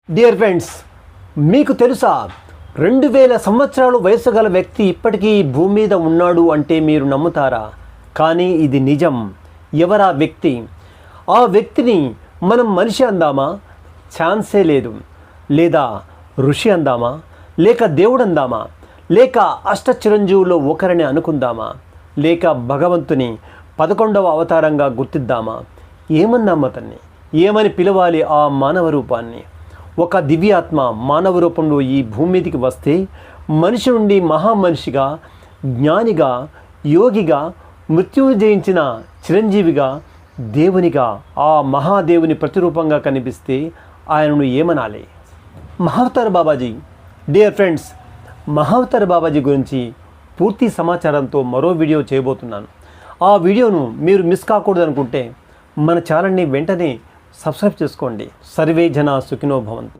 Dear friends, మీకు తెలుసా 2000 సంవత్సరాలు వయసు గల వ్యక్తి ఇప్పటికీ భూమి మీద ఉన్నాడు అంటే మీరు నమ్ముతారా? కానీ ఇది నిజం. ఎవరా వ్యక్తి? ఆ వ్యక్తిని మనం మనిషి అందామా? ఛాన్సే లేదు. లేదా ఋషి అందామా? లేక దేవుడు అందామా? లేక అష్టచిరంజీవుల్లో ఒకరిని అనుకుందామా? లేక భగవంతుని 11వ అవతారంగా గుర్తిద్దామా? ఏమన్నాం అతన్ని? ఏమని పిలవాలి ఆ మానవ రూపాన్ని? ఒక దివ్యాత్మ మానవ రూపంలో ఈ భూమి మీదకి వస్తే మనిషి నుండి మహామనిషిగా, జ్ఞానిగా, యోగిగా, మృత్యువు జయించిన చిరంజీవిగా, దేవునిగా, ఆ మహాదేవుని ప్రతిరూపంగా కనిపిస్తే ఆయనను ఏమనాలి? మహావతార్ బాబాజీ. డియర్ ఫ్రెండ్స్, మహావతార్ బాబాజీ గురించి పూర్తి సమాచారంతో మరో వీడియో చేయబోతున్నాను. ఆ వీడియోను మీరు మిస్ కాకూడదు అనుకుంటే మన ఛానల్ని వెంటనే సబ్స్క్రైబ్ చేసుకోండి. సర్వే జన సుఖినో భవంతు.